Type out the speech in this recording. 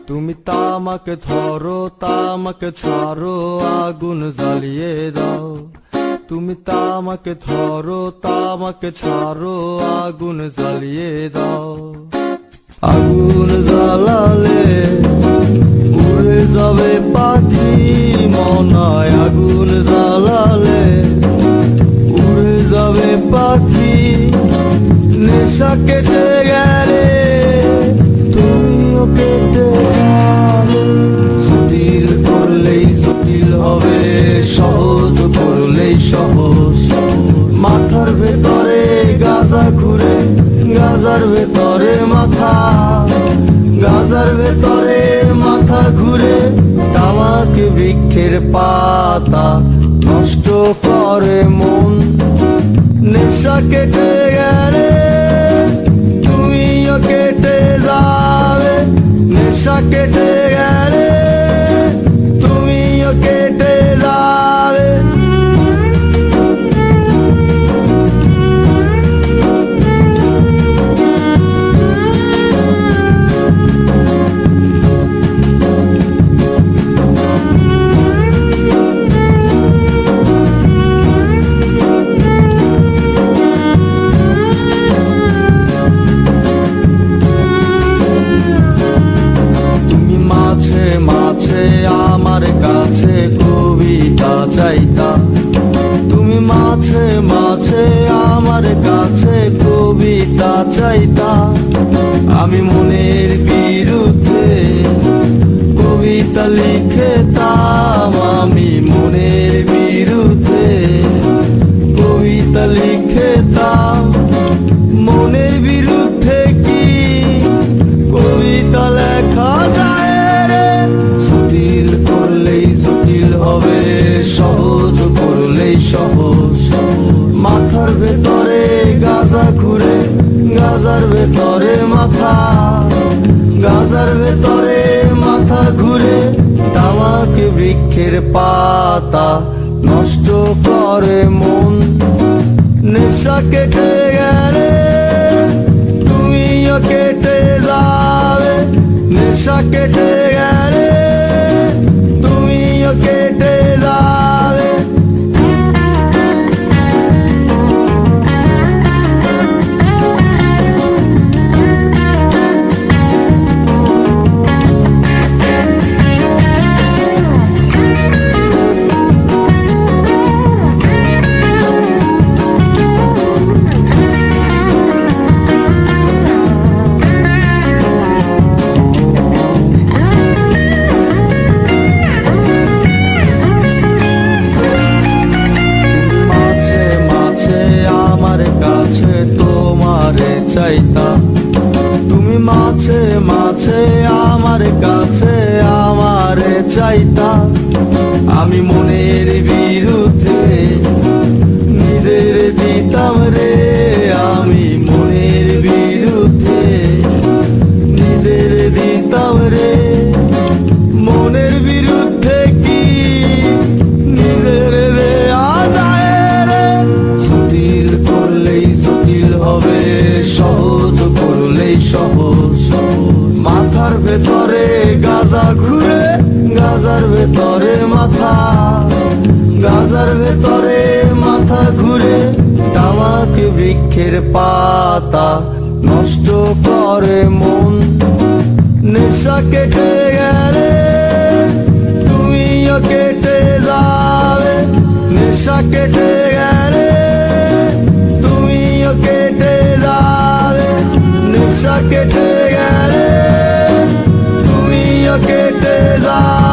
তুমি তামাক ধরো তামাক ছাড়ো আগুন জ্বালিয়ে দাও। তুমি তামাক ধরো তামাক ছাড়ো আগুন জ্বালিয়ে দাও। আগুন জ্বালালে উড়ে যাবে পাখি মনায়। আগুন জ্বালালে উড়ে যাবে পাখি। নেশা কেটে গেলে তুমিও কেটে যাবে। জটিল করলেই জটিল হবে, সহজ করলেই সহজ। মাথার ভেতরে গাজা ঘুরে, গাজার ভেতরে মাথা, গাজার ভেতরে মাথা ঘুরে। তামাক বৃক্ষের পাতা নষ্ট করে মন। নেশা কেটে গেলে তুমিও কেটে যাবে। নেশা কেটে গেলে তুমিও কেটে যাবে। মাঝে আমার কাছে কবিতা চাইতা। তুমি মাঝে মাঝে আমার কাছে কবিতা চাইতা। আমি মনের বিরুদ্ধে কবিতা লিখতাম। আমি মনের বিরুদ্ধে কবিতা লিখতাম। মনের বিরুদ্ধে কি কবিতা লেখা যায় রে? জটিল করলেই জটিল হবে, সহজ করলেই সহজ। মাথার ভেতরে গাজা ঘুরে, গাজার ভেতরে মাথা, গাজার ভেতরে মাথা ঘুরে। তামাক বৃক্ষের পাতা নষ্ট করে মন। নেশা কেটে গেলে তুমিও কেটে যাবে। নেশা কেটে গেলে তুমিও কেটে যাবে। তোমারে চাইতা। তুমি মাঝে মাঝে আমার কাছে আমারে চাইতা। আমি মনের বিরুদ্ধে নিজের দিতাম রে। আমি মনের বিরুদ্ধে নিজের দিতাম রে। মনের বিরুদ্ধে কি নিজের দেয়া যায় রে? জটিল করলেই জটিল হবে, সহজ করলেই সহজ। মাথার ভেতরে গাজা ঘুরে, গাজার ভেতরে মাথা, গাজার ভেতরে মাথা ঘুরে। তামাক বৃক্ষের পাতা নষ্ট করে মন। নেশা কেটে গেলে তুমিও কেটে যাবে। নেশা কেটে গেলে তুমিও কেটে যাবে। নেশা কেটে গেলে তুমিও কেটে যাবে।